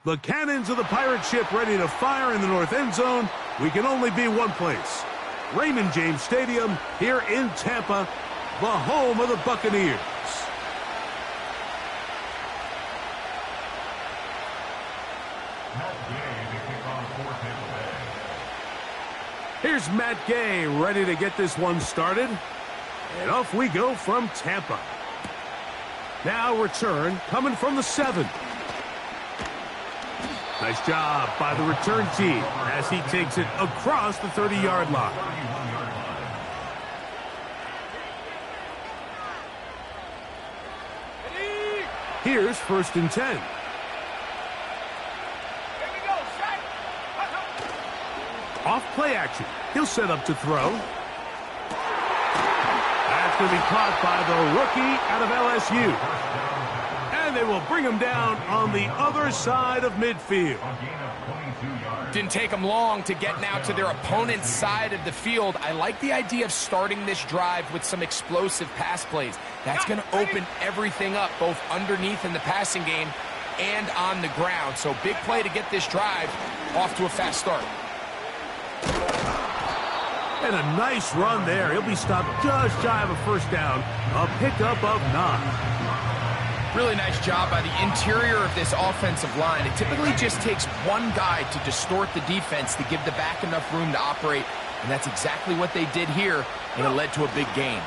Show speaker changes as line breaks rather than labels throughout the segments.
The cannons of the pirate ship ready to fire in the north end zone. We can only be one place. Raymond James Stadium here in Tampa, the home of the Buccaneers. Here's Matt Gay ready to get this one started. And off we go from Tampa. Now return coming from the 7. Nice job by the return team as he takes it across the 30-yard line. Here's 1st and 10. Off play action. He'll set up to throw. That's going to be caught by the rookie out of LSU. And they will bring him down on the other side of midfield.
Didn't take them long to get now to their opponent's side of the field. I like the idea of starting this drive with some explosive pass plays. That's going to open everything up, both underneath in the passing game and on the ground. So big play to get this drive off to a fast start.
And a nice run there. He'll be stopped just shy of a 1st down. A pickup of 9.
Really nice job by the interior of this offensive line. It typically just takes one guy to distort the defense to give the back enough room to operate. And that's exactly what they did here, and it led to a big gain.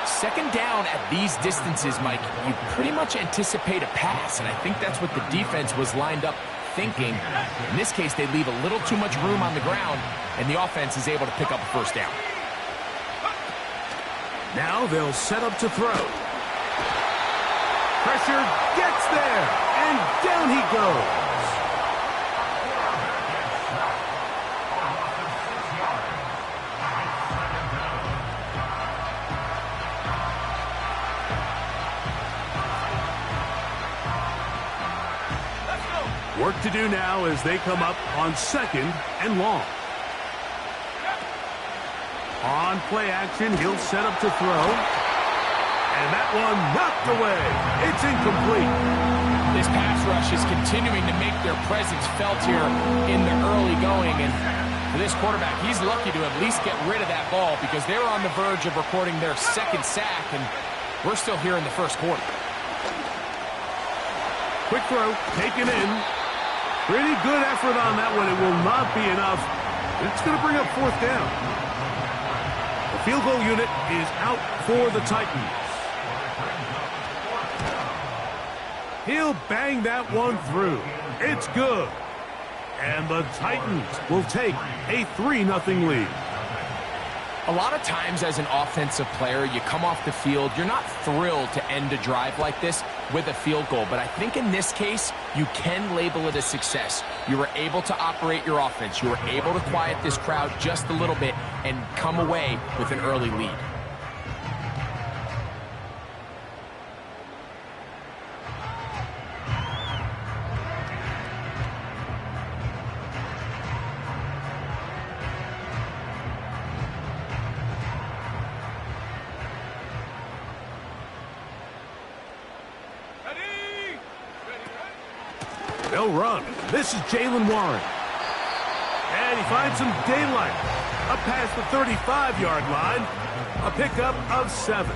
2nd down at these distances, Mike, you pretty much anticipate a pass, and I think that's what the defense was lined up thinking. In this case, they leave a little too much room on the ground, and the offense is able to pick up a 1st down.
Now they'll set up to throw. Pressure gets there, and down he goes. Work to do now as they come up on 2nd and long. On play action, he'll set up to throw. And that one knocked away. It's incomplete.
This pass rush is continuing to make their presence felt here in the early going. And for this quarterback, he's lucky to at least get rid of that ball because they were on the verge of recording their 2nd sack, and we're still here in the 1st quarter.
Quick throw, taken in. Pretty good effort on that one. It will not be enough. It's going to bring up 4th down. The field goal unit is out for the Titans. He'll bang that one through. It's good. And the Titans will take a 3-0 lead.
A lot of times as an offensive player, you come off the field, you're not thrilled to end a drive like this with a field goal. But I think in this case, you can label it a success. You were able to operate your offense. You were able to quiet this crowd just a little bit and come away with an early lead.
They'll run. This is Jalen Warren. And he finds some daylight. Up past the 35-yard line. A pickup of 7.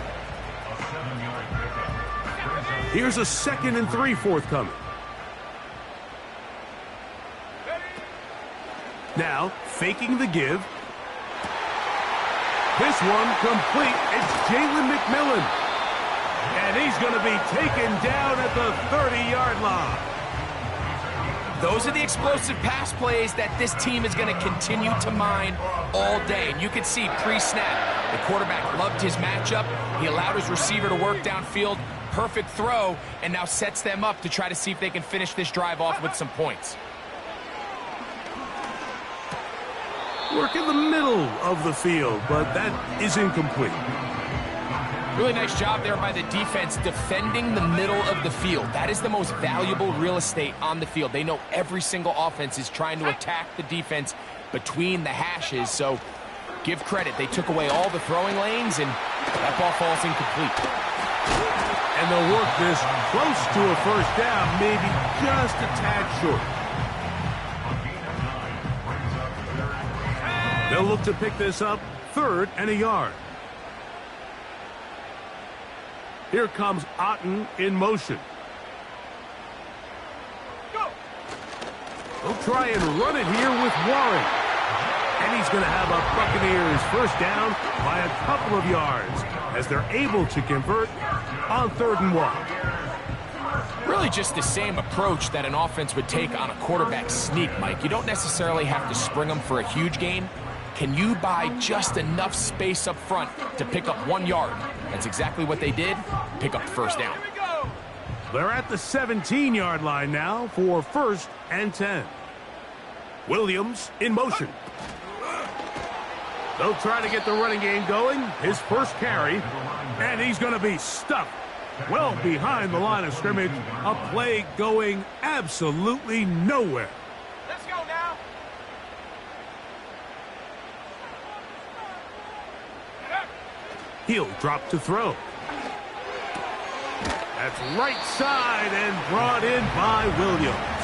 Here's a 2nd and 3 forthcoming. Now, faking the give. This one complete. It's Jalen McMillan. And he's going to be taken down at the 30-yard line.
Those are the explosive pass plays that this team is going to continue to mine all day. And you can see pre-snap, the quarterback loved his matchup. He allowed his receiver to work downfield. Perfect throw, and now sets them up to try to see if they can finish this drive off with some points.
Work in the middle of the field, but that is incomplete.
Really nice job there by the defense defending the middle of the field. That is the most valuable real estate on the field. They know every single offense is trying to attack the defense between the hashes, so give credit. They took away all the throwing lanes, and that ball falls incomplete.
And they'll work this close to a first down, maybe just a tad short. They'll look to pick this up, 3rd and a yard. Here comes Otten in motion. They'll try and run it here with Warren. And he's going to have a Buccaneers first down by a couple of yards as they're able to convert on 3rd and 1.
Really just the same approach that an offense would take on a quarterback sneak, Mike. You don't necessarily have to spring them for a huge gain. Can you buy just enough space up front to pick up 1 yard? That's exactly what they did. Pick up the first down.
They're at the 17-yard line now for 1st and 10. Williams in motion. They'll try to get the running game going. His first carry, and he's going to be stuffed well behind the line of scrimmage. A play going absolutely nowhere.
Let's go now.
He'll drop to throw. That's right side and brought in by Williams.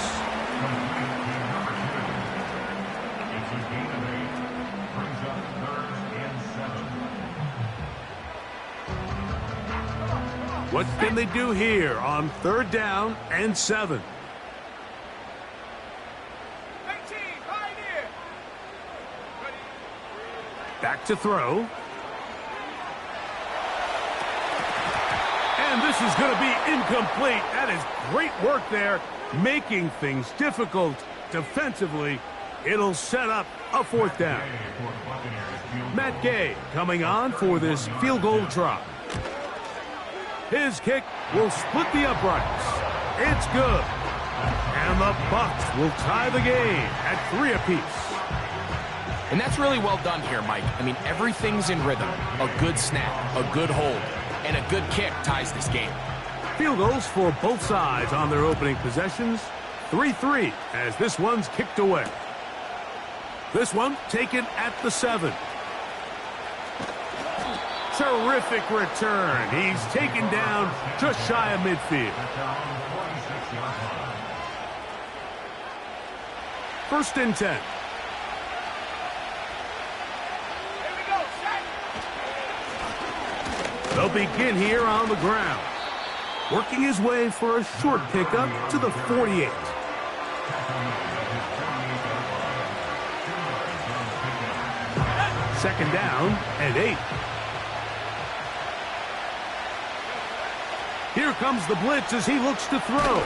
What can they do here on 3rd down and 7? Back to throw. And this is going to be incomplete. That is great work there, making things difficult defensively. It'll set up a 4th down. Matt Gay coming on for this field goal try. His kick will split the uprights. It's good. And the Bucks will tie the game at 3 apiece.
And that's really well done here, Mike. I mean, everything's in rhythm. A good snap, a good hold, and a good kick ties this game.
Field goals for both sides on their opening possessions. 3-3 as this one's kicked away. This one taken at the 7. Terrific return. He's taken down just shy of midfield. 1st and 10. They'll begin here on the ground. Working his way for a short pickup to the 48. Second down and 8. Here comes the blitz as he looks to throw.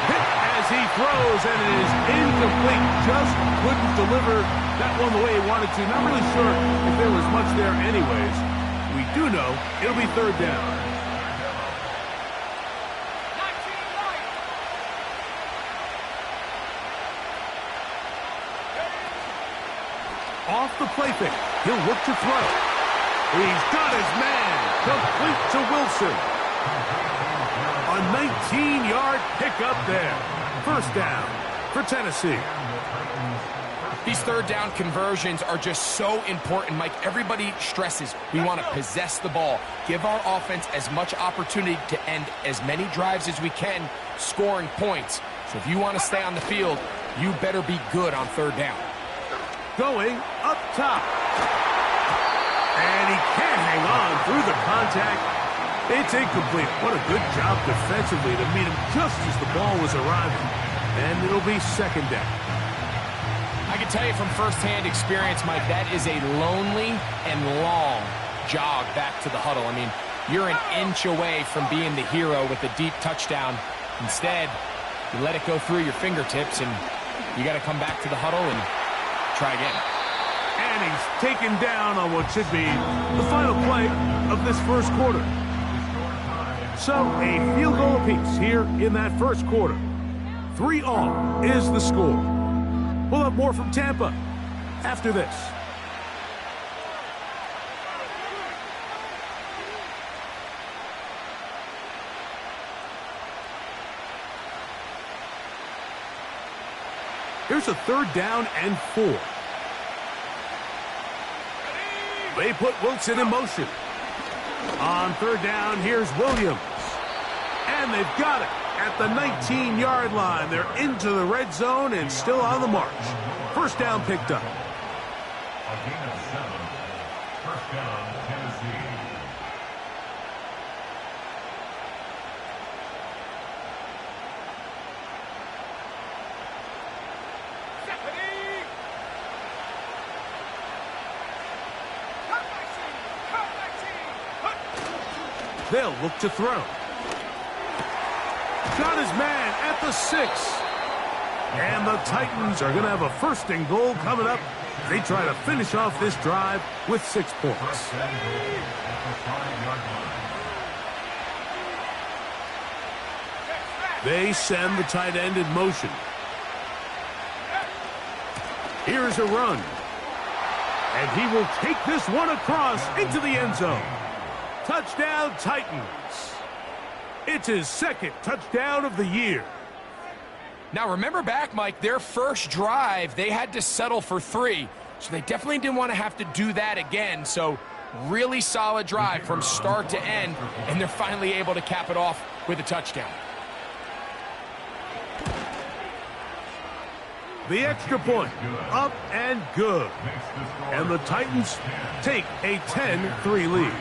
Hit as he throws, and it is incomplete. Just couldn't deliver that one the way he wanted to. Not really sure if there was much there anyways. We do know it'll be 3rd down. Off the play fake. He'll look to throw. He's got his man. Complete to Wilson. A 19-yard pickup there. 1st down for Tennessee.
These 3rd down conversions are just so important, Mike. Everybody stresses we want to possess the ball, give our offense as much opportunity to end as many drives as we can, scoring points. So if you want to stay on the field, you better be good on 3rd down.
Going up top. And he can't hang on through the contact. It's incomplete. What a good job defensively to meet him just as the ball was arriving. And it'll be 2nd down.
I can tell you from firsthand experience, Mike, that is a lonely and long jog back to the huddle. I mean, you're an inch away from being the hero with a deep touchdown. Instead, you let it go through your fingertips, and you got to come back to the huddle and try again.
And he's taken down on what should be the final play of this 1st quarter. So, a field goal apiece here in that 1st quarter. 3-all is the score. We'll have more from Tampa after this. Here's a 3rd down and 4. They put Wilson in motion. On third down, here's Williams. And they've got it at the 19-yard line. They're into the red zone and still on the march. First down picked up.
A gain of 7. First down, Tennessee.
They'll look to throw. Got his man at the 6. And the Titans are going to have a first and goal coming up. They try to finish off this drive with 6 points. They send the tight end in motion. Here's a run. And he will take this one across into the end zone. Touchdown, Titans. It's his second touchdown of the year.
Now, remember back, Mike, their first drive, they had to settle for 3. So they definitely didn't want to have to do that again. So really solid drive from start to end, and they're finally able to cap it off with a touchdown.
The extra point, up and good. And the Titans take a 10-3 lead.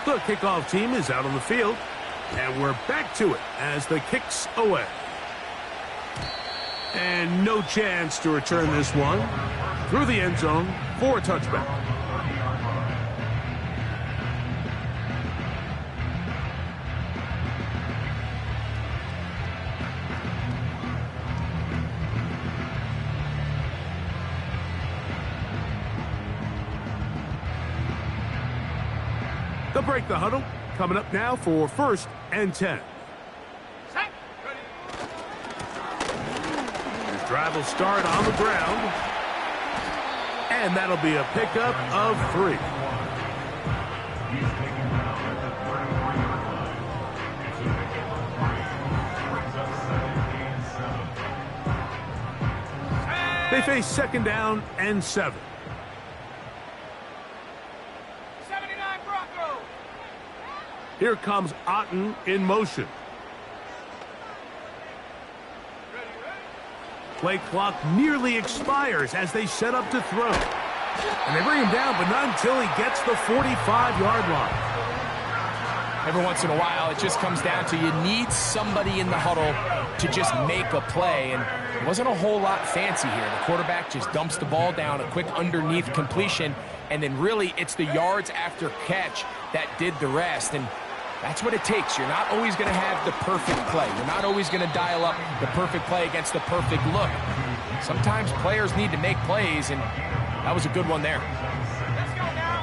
The kickoff team is out on the field, and we're back to it as the kick's away. And no chance to return this one through the end zone for a touchback. They'll break the huddle. Coming up now for 1st and 10. This drive will start on the ground. And that'll be a pickup of 3. They face 2nd down and 7. Here comes Otten in motion. Play clock nearly expires as they set up to throw. And they bring him down, but not until he gets the 45-yard line.
Every once in a while, it just comes down to you need somebody in the huddle to just make a play. And it wasn't a whole lot fancy here. The quarterback just dumps the ball down, a quick underneath completion, and then really it's the yards after catch that did the rest. And that's what it takes. You're not always going to have the perfect play. You're not always going to dial up the perfect play against the perfect look. Sometimes players need to make plays, and that was a good one there.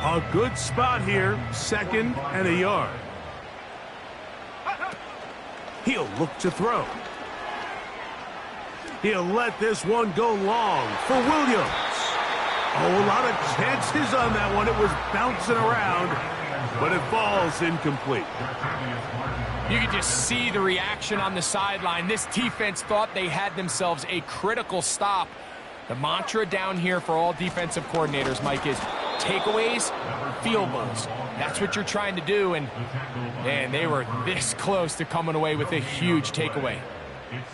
A good spot here, 2nd and a yard. He'll look to throw. He'll let this one go long for Williams. Oh, a lot of chances on that one. It was bouncing around, but it falls incomplete.
You can just see the reaction on the sideline. This defense thought they had themselves a critical stop. The mantra down here for all defensive coordinators, Mike, is takeaways, field goals. That's what you're trying to do, and man, they were this close to coming away with a huge takeaway.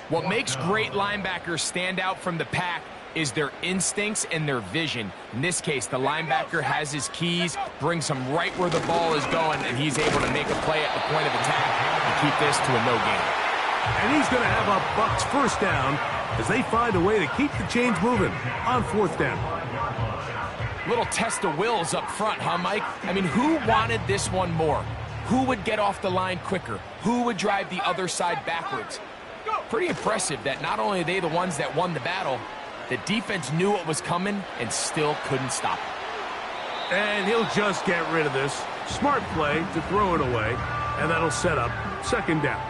What makes great linebackers stand out from the pack is their instincts and their vision. In this case, the linebacker has his keys, brings him right where the ball is going, and he's able to make a play at the point of attack and keep this to a no gain.
And he's going to have a Bucks first down as they find a way to keep the chains moving on 4th down.
Little test of wills up front, huh, Mike? I mean, who wanted this one more? Who would get off the line quicker? Who would drive the other side backwards? Pretty impressive that not only are they the ones that won the battle, the defense knew what was coming and still couldn't stop it.
And he'll just get rid of this. Smart play to throw it away, and that'll set up 2nd down.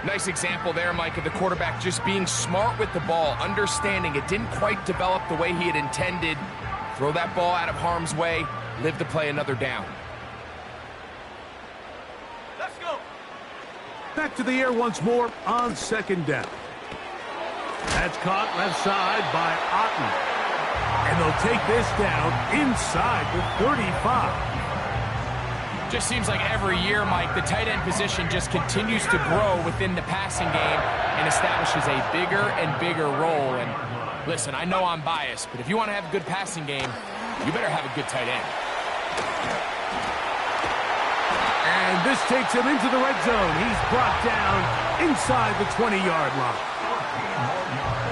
Nice example there, Mike, of the quarterback just being smart with the ball, understanding it didn't quite develop the way he had intended. Throw that ball out of harm's way, live to play another down.
Back to the air once more on second down. That's caught left side by Otten. And they'll take this down inside the 35.
Just seems like every year, Mike, the tight end position just continues to grow within the passing game and establishes a bigger and bigger role. And listen, I know I'm biased, but if you want to have a good passing game, you better have a good tight end.
And this takes him into the red zone. He's brought down inside the 20-yard line.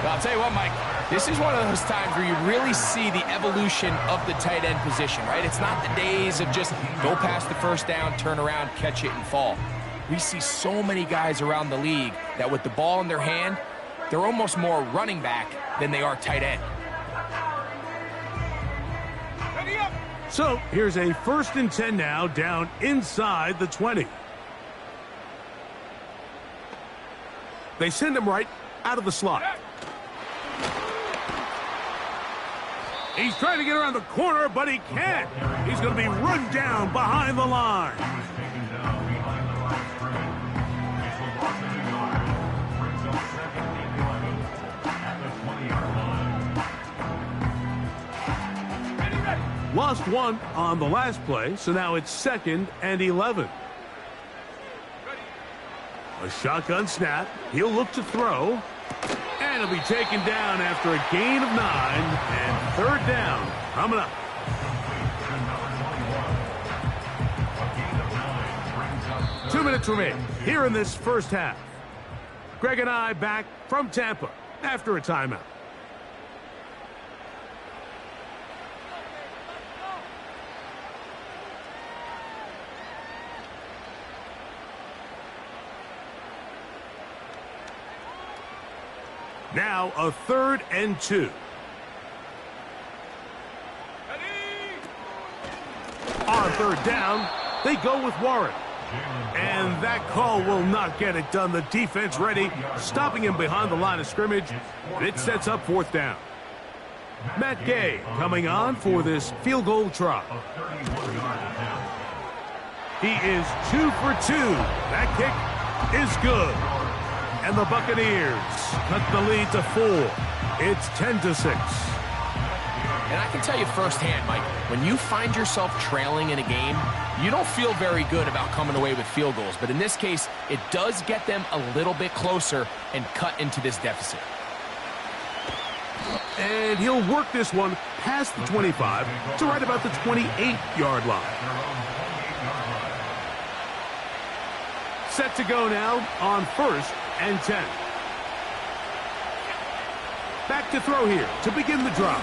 Well, I'll tell you what, Mike, this is one of those times where you really see the evolution of the tight end position, right? It's not the days of just go past the first down, turn around, catch it, and fall. We see so many guys around the league that with the ball in their hand, they're almost more running back than they are tight end.
So here's a 1st and 10 now, down inside the 20. They send him right out of the slot. He's trying to get around the corner, but he can't. He's going to be run down behind the line. Lost one on the last play, so now it's 2nd and 11. A shotgun snap. He'll look to throw. And he'll be taken down after a gain of 9, and 3rd down coming up. Two minutes remain here in this first half. Greg and I back from Tampa after a timeout. Now a 3rd and 2. On 3rd down, they go with Warren. And that call will not get it done. The defense ready, stopping him behind the line of scrimmage. And it sets up 4th down. Matt Gay coming on for this field goal try. He is 2 for 2. That kick is good. And the Buccaneers cut the lead to 4. It's 10-6.
And I can tell you firsthand, Mike, when you find yourself trailing in a game, you don't feel very good about coming away with field goals. But in this case, it does get them a little bit closer and cut into this deficit.
And he'll work this one past the 25 to right about the 28-yard line. Set to go now on 1st and 10. Back to throw here to begin the drive.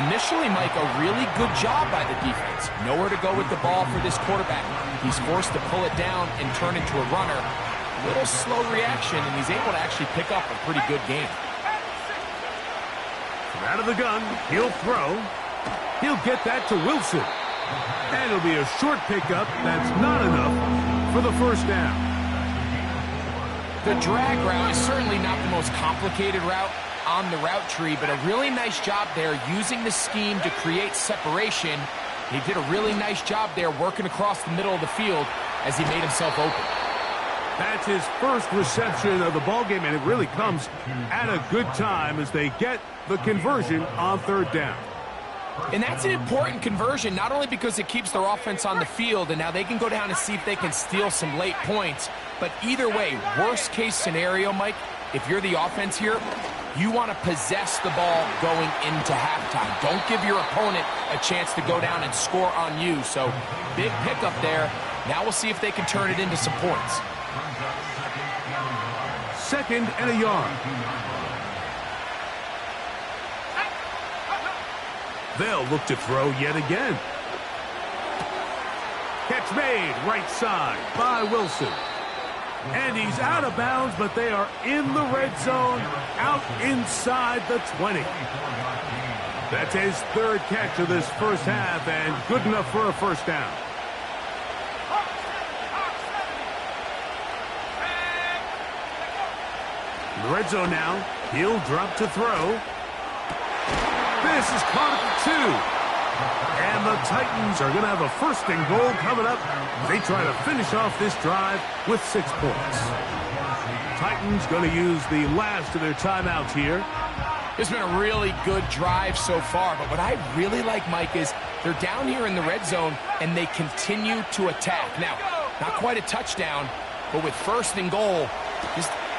Initially, Mike, a really good job by the defense. Nowhere to go with the ball for this quarterback. He's forced to pull it down and turn into a runner. A little slow reaction, and he's able to actually pick up a pretty good game.
Out of the gun, he'll throw. He'll get that to Wilson. And it'll be a short pickup. That's not enough for the 1st down.
The drag route is certainly not the most complicated route on the route tree, but a really nice job there using the scheme to create separation. He did a really nice job there working across the middle of the field as he made himself open.
That's his first reception of the ballgame, and it really comes at a good time as they get the conversion on 3rd down.
And that's an important conversion, not only because it keeps their offense on the field, and now they can go down and see if they can steal some late points. But either way, worst case scenario, Mike, if you're the offense here, you want to possess the ball going into halftime. Don't give your opponent a chance to go down and score on you. So big pickup there. Now we'll see if they can turn it into some points.
2nd and a yard. They'll look to throw yet again. Catch made right side by Wilson. And he's out of bounds, but they are in the red zone, out inside the 20. That's his 3rd catch of this first half, and good enough for a 1st down. In the red zone now, he'll drop to throw. This is caught at the 2. And the Titans are going to have a 1st and goal coming up. They try to finish off this drive with 6 points. Titans going to use the last of their timeouts here.
It's been a really good drive so far, but what I really like, Mike, is they're down here in the red zone, and they continue to attack. Now, not quite a touchdown, but with 1st and goal,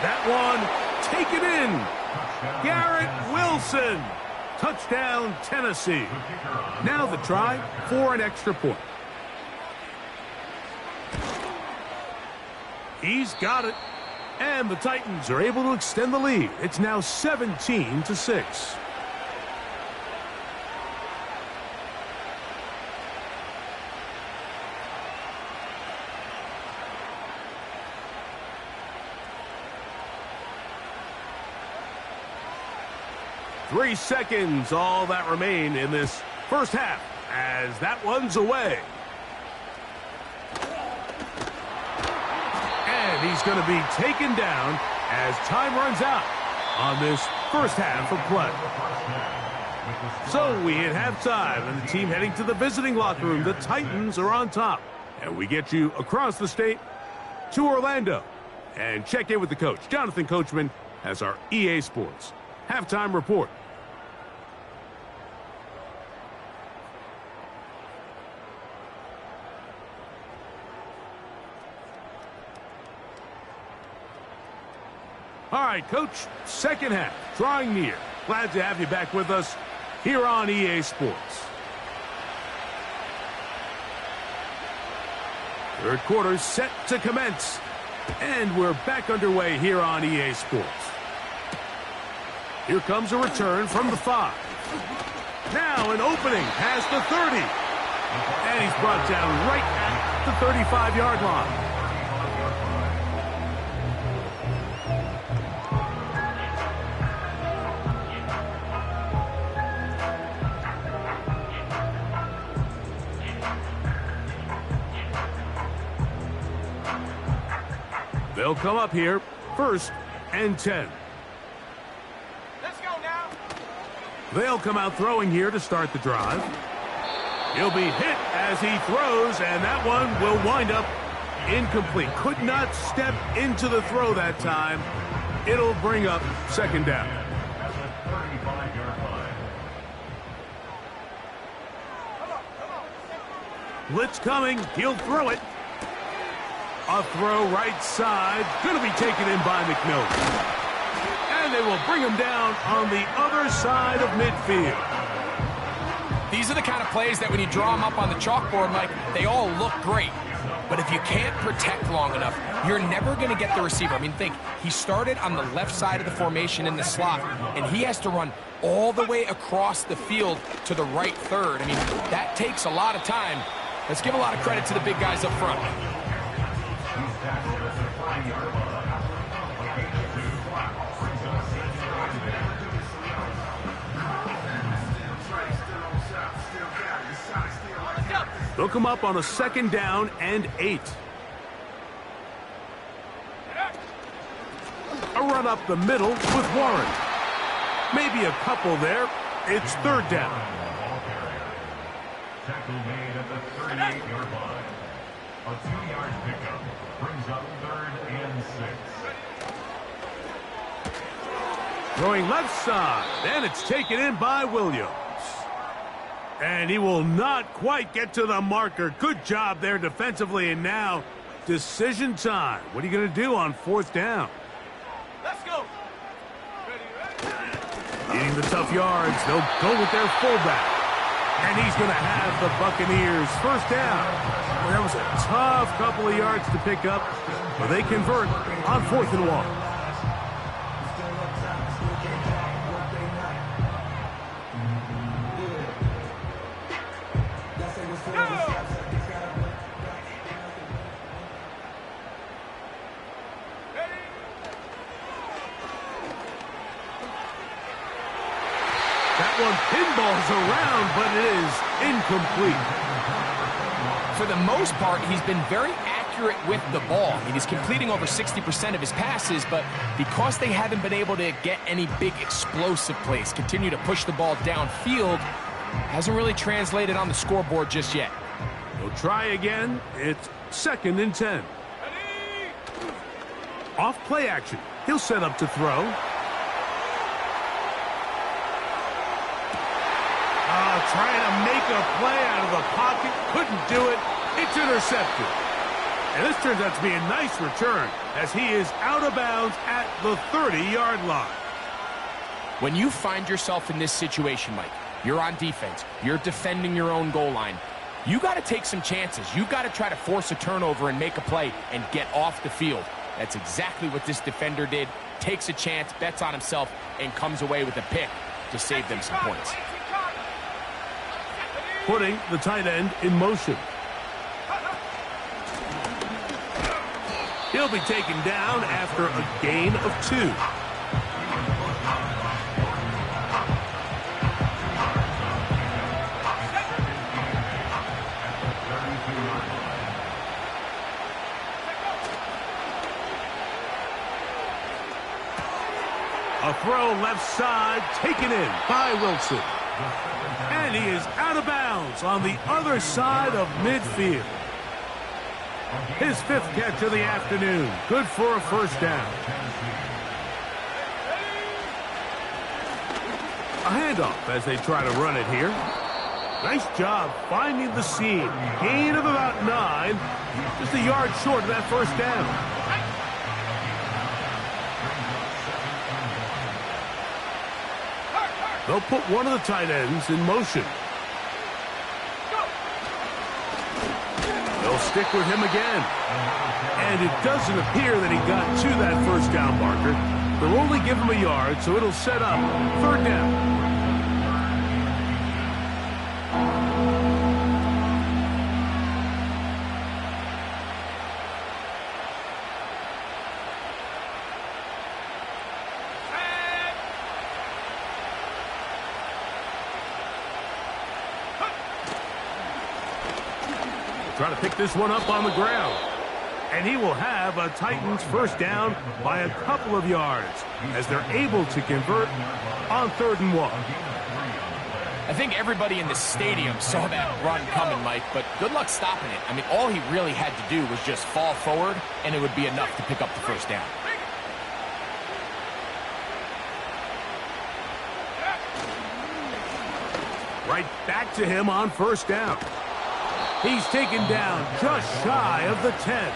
that one taken in. Garrett Wilson. Touchdown, Tennessee. Now the try for an extra point. He's got it. And the Titans are able to extend the lead. It's now 17-6. Three seconds, all that remain in this first half, as that one's away. And he's going to be taken down as time runs out on this first half of play. So we hit halftime, and the team heading to the visiting locker room. The Titans are on top. And we get you across the state to Orlando. And check in with the coach. Jonathan Coachman has our EA Sports halftime report. All right, Coach, second half, drawing near. Glad to have you back with us here on EA Sports. Third quarter set to commence. And we're back underway here on EA Sports. Here comes a return from the 5. Now an opening past the 30. And he's brought down right at the 35-yard line. They'll come up here, 1st and 10.
Let's go now.
They'll come out throwing here to start the drive. He'll be hit as he throws, and that one will wind up incomplete. Could not step into the throw that time. It'll bring up 2nd down. Blitz coming. He'll throw it. A throw right side. Going to be taken in by McMillan. And they will bring him down on the other side of midfield.
These are the kind of plays that when you draw them up on the chalkboard, Mike, they all look great. But if you can't protect long enough, you're never going to get the receiver. I mean, think, he started on the left side of the formation in the slot, and he has to run all the way across the field to the right third. I mean, that takes a lot of time. Let's give a lot of credit to the big guys up front.
They'll come up on a 2nd down and 8. A run up the middle with Warren. Maybe a couple there. It's 3rd down.
Tackle made at the 38-yard line. A 2-yard pickup brings up 3rd and 6.
Throwing left side, and it's taken in by Williams. And he will not quite get to the marker. Good job there defensively, and now decision time. What are you going to do on 4th down?
Let's go.
Eating the tough yards, they'll go with their fullback. And he's going to have the Buccaneers 1st down. Well, that was a tough couple of yards to pick up, but they convert on 4th and 1. That one pinballs around, but it is incomplete.
For the most part, he's been very accurate with the ball. I mean, he's completing over 60% of his passes, but because they haven't been able to get any big explosive plays, continue to push the ball downfield, Hasn't really translated on the scoreboard just yet.
He'll try again. It's 2nd and 10. Off play action. He'll set up to throw. Trying to make a play out of the pocket. Couldn't do it. It's intercepted. And this turns out to be a nice return as he is out of bounds at the 30-yard line.
When you find yourself in this situation, Mike, you're on defense, you're defending your own goal line, you got to take some chances. You got to try to force a turnover and make a play and get off the field. That's exactly what this defender did. Takes a chance, bets on himself, and comes away with a pick to save them some points.
Putting the tight end in motion. He'll be taken down after a gain of 2. A throw left side, taken in by Wilson. And he is out of bounds on the other side of midfield. His 5th catch of the afternoon. Good for a first down. A handoff as they try to run it here. Nice job finding the seam. Gain of about 9. Just a yard short of that first down. They'll put one of the tight ends in motion. They'll stick with him again. And it doesn't appear that he got to that first down marker. They'll only give him a yard, so it'll set up 3rd down. Trying to pick this one up on the ground. And he will have a Titans first down by a couple of yards as they're able to convert on 3rd and 1.
I think everybody in the stadium saw that run coming, Mike, but good luck stopping it. I mean, all he really had to do was just fall forward, and it would be enough to pick up the first down.
Right back to him on first down. He's taken down just shy of the 10.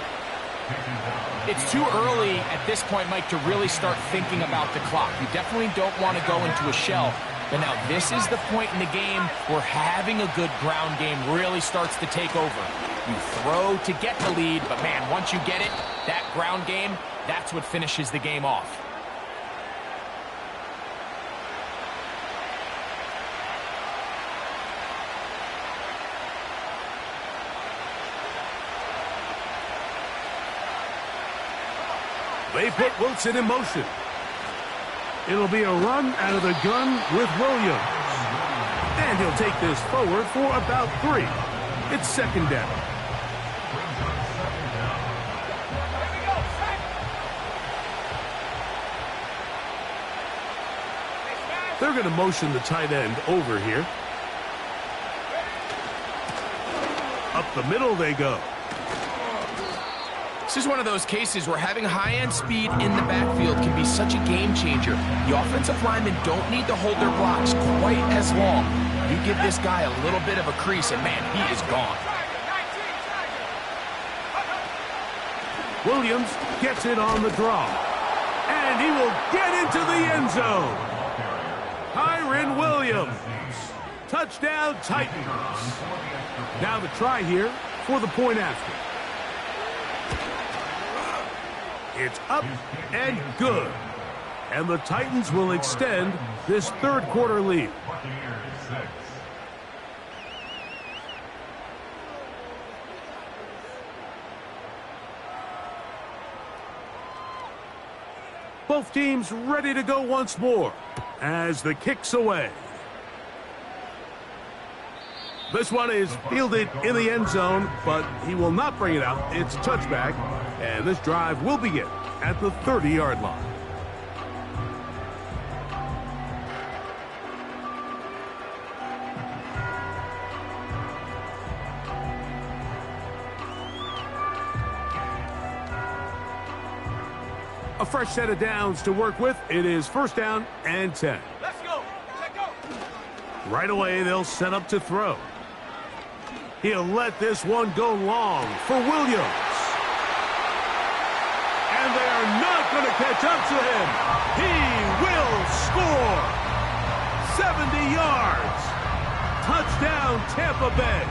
It's too early at this point, Mike, to really start thinking about the clock. You definitely don't want to go into a shell. But now this is the point in the game where having a good ground game really starts to take over. You throw to get the lead, but man, once you get it, that ground game, that's what finishes the game off.
They put Wilson in motion. It'll be a run out of the gun with Williams. And he'll take this forward for about 3. It's 2nd down. They're going to motion the tight end over here. Up the middle they go.
This is one of those cases where having high-end speed in the backfield can be such a game changer. The offensive linemen don't need to hold their blocks quite as long. You give this guy a little bit of a crease, and man, he is gone.
Williams gets it on the draw. And he will get into the end zone. Kyren Williams. Touchdown, Titans. Now the try here for the point after. It's up and good. And the Titans will extend this 3rd quarter lead. Both teams ready to go once more as the kick's away. This one is fielded in the end zone, but he will not bring it out. It's touchback, and this drive will begin at the 30-yard line. A fresh set of downs to work with. It is 1st down and 10.
Let's go. Let's go.
Right away, they'll set up to throw. He'll let this one go long for Williams. And they are not going to catch up to him. He will score. 70 yards. Touchdown, Tampa Bay.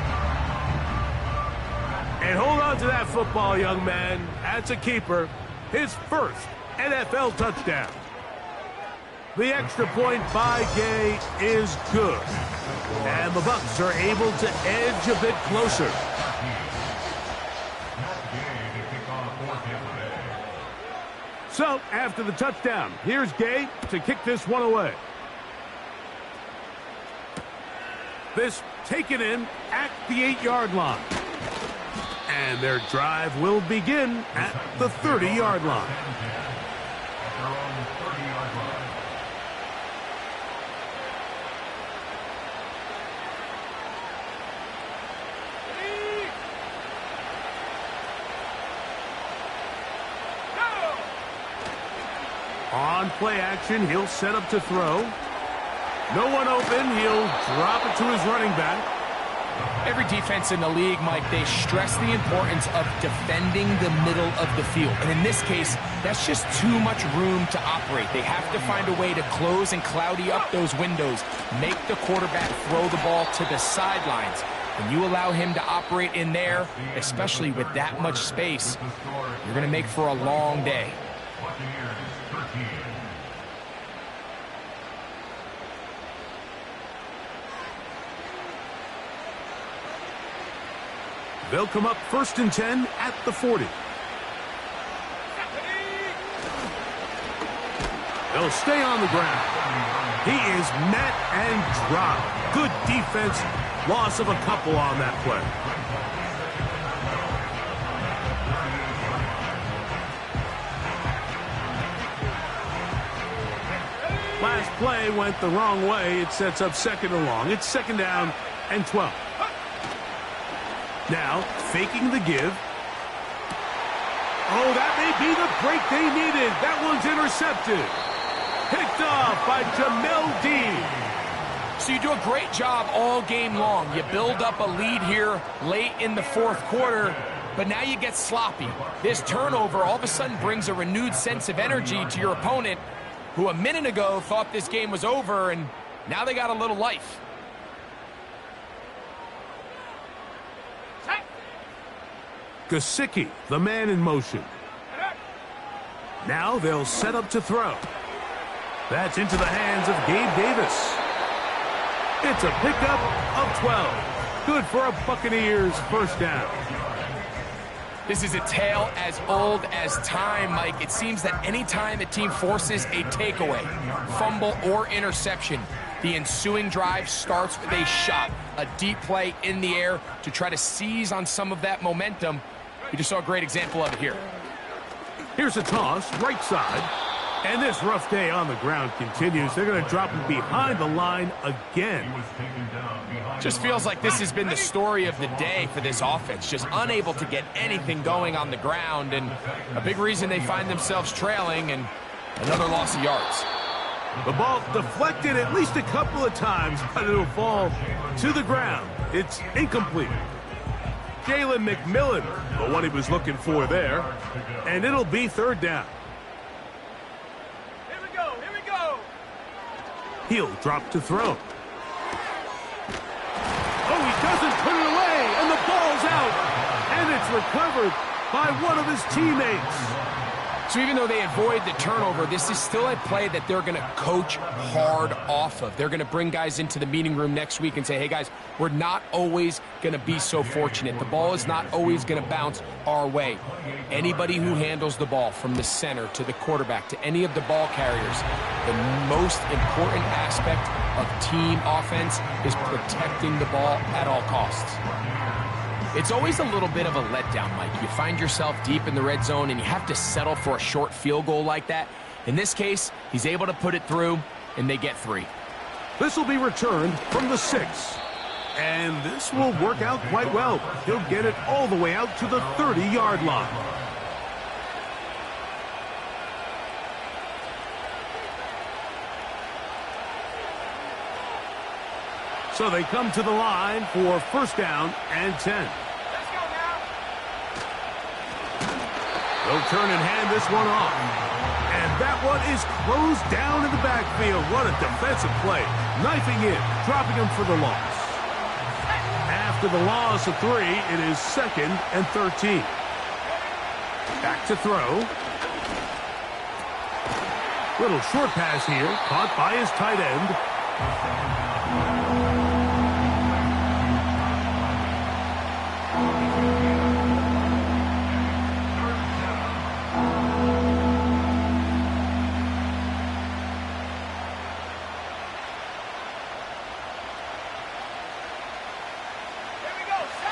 And hold on to that football, young man. That's a keeper. His first NFL touchdown. The extra point by Gay is good. And the Bucks are able to edge a bit closer. So, after the touchdown, here's Gay to kick this one away. This taken in at the 8-yard line. And their drive will begin at the 30-yard line. On play action, he'll set up to throw. No one open, he'll drop it to his running back.
Every defense in the league, Mike, they stress the importance of defending the middle of the field. And in this case, that's just too much room to operate. They have to find a way to close and cloudy up those windows, make the quarterback throw the ball to the sidelines. When you allow him to operate in there, especially with that much space, you're going to make for a long day.
They'll come up 1st and 10 at the 40. They'll stay on the ground. He is met and dropped. Good defense. Loss of a couple on that play. Last play went the wrong way. It sets up 2nd and long. It's 2nd down and 12. Now, faking the give. Oh, that may be the break they needed. That one's intercepted. Picked off by Jamel Dean.
So you do a great job all game long. You build up a lead here late in the 4th quarter, but now you get sloppy. This turnover all of a sudden brings a renewed sense of energy to your opponent, who a minute ago thought this game was over, and now they got a little life.
Gesicki, the man in motion. Now they'll set up to throw. That's into the hands of Gabe Davis. It's a pickup of 12. Good for a Buccaneers 1st down.
This is a tale as old as time, Mike. It seems that any time a team forces a takeaway, fumble, or interception, the ensuing drive starts with a shot, a deep play in the air to try to seize on some of that momentum. We just saw a great example of it here.
Here's a toss, right side. And this rough day on the ground continues. They're going to drop him behind the line again.
Just feels like this has been the story of the day for this offense. Just unable to get anything going on the ground. And a big reason they find themselves trailing, and another loss of yards.
The ball deflected at least a couple of times, but it'll fall to the ground. It's incomplete. Jalen McMillan, the one he was looking for there. And it'll be 3rd down.
Here we go. Here we go.
He'll drop to throw. Oh, he doesn't put it away, and the ball's out. And it's recovered by one of his teammates.
So even though they avoid the turnover, this is still a play that they're going to coach hard off of. They're going to bring guys into the meeting room next week and say, hey, guys, we're not always going to be so fortunate. The ball is not always going to bounce our way. Anybody who handles the ball from the center to the quarterback to any of the ball carriers, the most important aspect of team offense is protecting the ball at all costs. It's always a little bit of a letdown, Mike. You find yourself deep in the red zone and you have to settle for a short field goal like that. In this case, he's able to put it through, and they get 3.
This will be returned from the 6. And this will work out quite well. He'll get it all the way out to the 30-yard line. So they come to the line for first down and 10.
Let's go now.
They'll turn and hand this one off. And that one is closed down in the backfield. What a defensive play. Knifing in, dropping him for the loss. After the loss of 3, it is 2nd and 13. Back to throw. Little short pass here, caught by his tight end.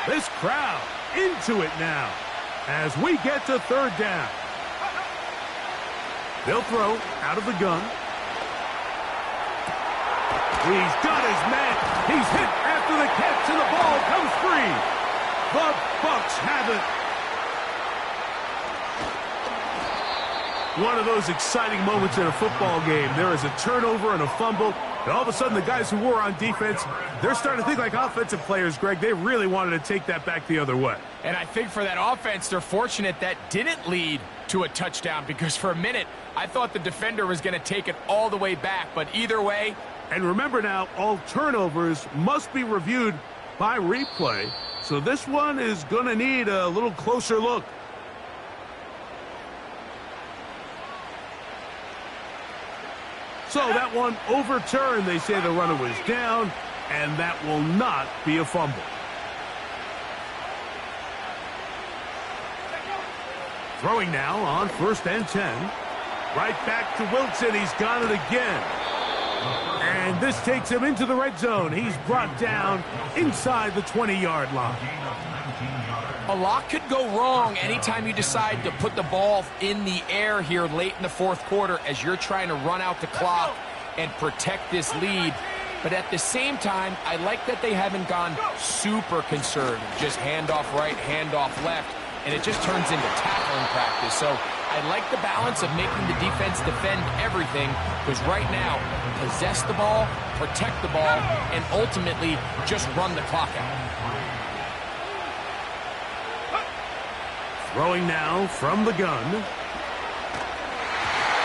This crowd into it now as we get to third down. They'll throw out of the gun. He's got his man. He's hit after the catch, and the ball comes free. The Bucks have it. One of those exciting moments in a football game. There is a turnover and a fumble, and all of a sudden the guys who were on defense, they're starting to think like offensive players, Greg. They really wanted to take that back the other way.
And I think for that offense, they're fortunate that didn't lead to a touchdown, because for a minute, I thought the defender was going to take it all the way back. But either way.
And remember now, all turnovers must be reviewed by replay. So this one is going to need a little closer look. So that one overturned. They say the runner was down, and that will not be a fumble. Throwing now on 1st and 10. Right back to Wilson. He's got it again. And this takes him into the red zone. He's brought down inside the 20-yard line.
A lot could go wrong anytime you decide to put the ball in the air here late in the 4th quarter as you're trying to run out the clock and protect this lead. But at the same time, I like that they haven't gone super conservative. Just handoff right, handoff left, and it just turns into tackling practice. So I like the balance of making the defense defend everything, because right now, possess the ball, protect the ball, and ultimately just run the clock out.
Throwing now from the gun.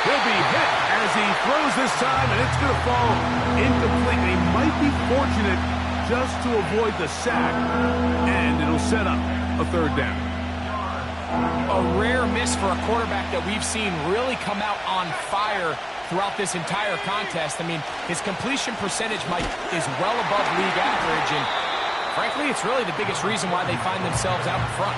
He'll be hit as he throws this time, and it's going to fall incomplete. He might be fortunate just to avoid the sack, and it'll set up a 3rd down.
A rare miss for a quarterback that we've seen really come out on fire throughout this entire contest. I mean, his completion percentage, Mike, is well above league average, and frankly, it's really the biggest reason why they find themselves out in front.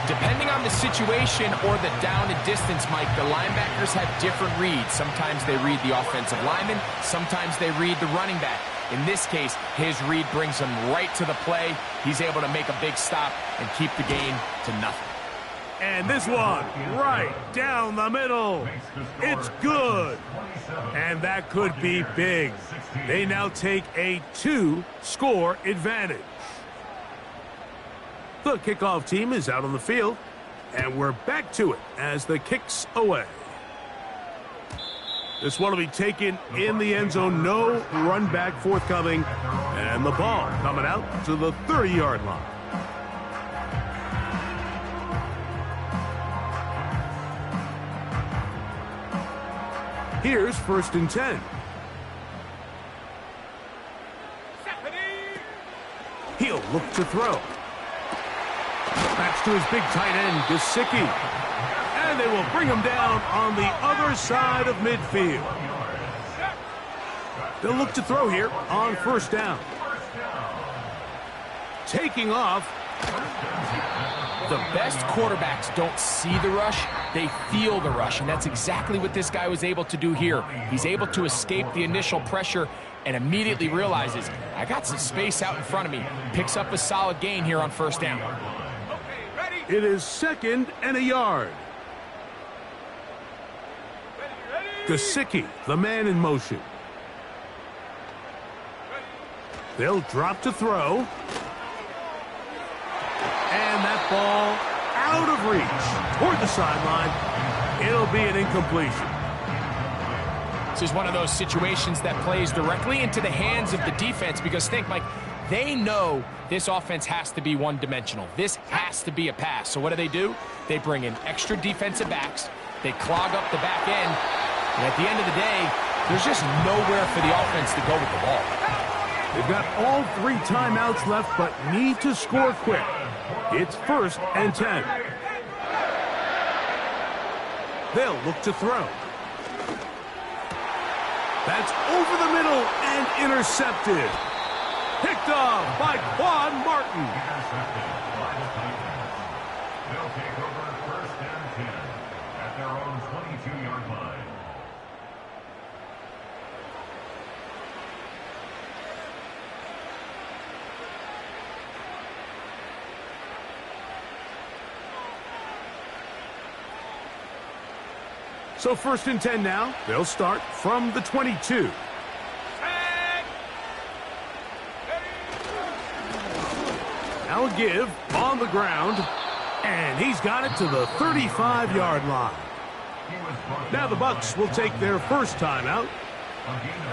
Depending on the situation or the down and distance, Mike, the linebackers have different reads. Sometimes they read the offensive lineman, sometimes they read the running back. In this case, his read brings him right to the play. He's able to make a big stop and keep the gain to nothing.
And this one, right down the middle. It's good. And that could be big. They now take a 2-score advantage. The kickoff team is out on the field, and we're back to it as the kick's away. This one will be taken in the end zone. No run back forthcoming, and the ball coming out to the 30-yard line. Here's 1st and 10. He'll look to throw. That's to his big tight end, Gesicki. And they will bring him down on the other side of midfield. They'll look to throw here on 1st down. Taking off.
The best quarterbacks don't see the rush, they feel the rush, and that's exactly what this guy was able to do here. He's able to escape the initial pressure and immediately realizes, I got some space out in front of me. Picks up a solid gain here on 1st down.
It is 2nd and a yard. Gesicki, the man in motion. They'll drop to throw. And that ball out of reach toward the sideline. It'll be an incompletion.
This is one of those situations that plays directly into the hands of the defense because think, Mike, they know this offense has to be one-dimensional. This has to be a pass. So what do? They bring in extra defensive backs. They clog up the back end. And at the end of the day, there's just nowhere for the offense to go with the ball.
They've got all 3 timeouts left, but need to score quick. It's 1st and 10. They'll look to throw. That's over the middle and intercepted. Picked off by Quan Martin.
Intercepted by the Titans. They'll take over 1st and 10 at their own 22-yard line.
So 1st and 10 now. They'll start from the 22. Now a give on the ground, and he's got it to the 35-yard line. Now the Bucks will take their first timeout.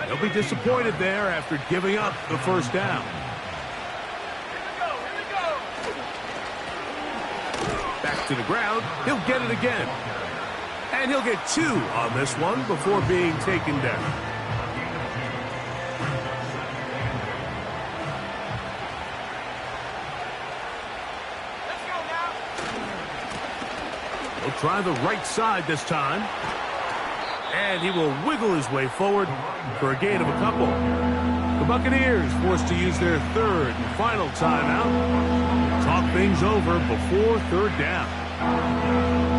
They'll be disappointed there after giving up the first down. Back to the ground. He'll get it again. And he'll get 2 on this one before being taken down. He'll try the right side this time. And he will wiggle his way forward for a gain of a couple. The Buccaneers forced to use their 3rd and final timeout. Talk things over before 3rd down.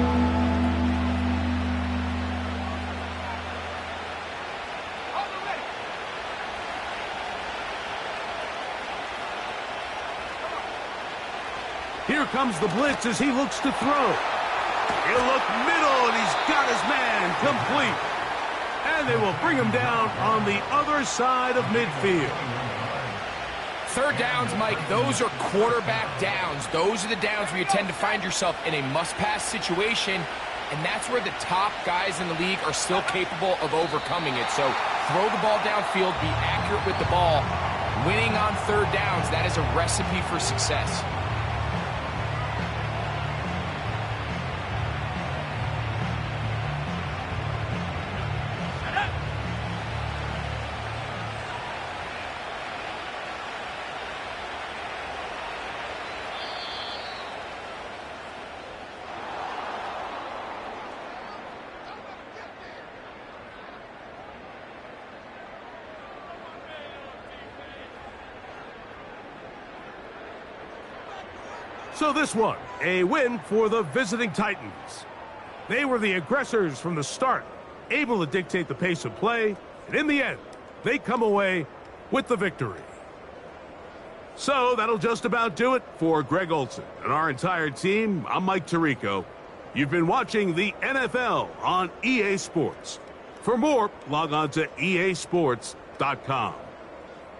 Here comes the blitz as he looks to throw. He'll look middle, and he's got his man complete. And they will bring him down on the other side of midfield.
3rd downs, Mike, those are quarterback downs. Those are the downs where you tend to find yourself in a must-pass situation, and that's where the top guys in the league are still capable of overcoming it. So throw the ball downfield, be accurate with the ball. Winning on 3rd downs, that is a recipe for success.
So this one, a win for the visiting Titans. They were the aggressors from the start, able to dictate the pace of play, and in the end, they come away with the victory. So that'll just about do it for Greg Olson and our entire team. I'm Mike Tirico. You've been watching the NFL on EA Sports. For more, log on to easports.com.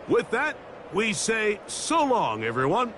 With that, we say so long, everyone.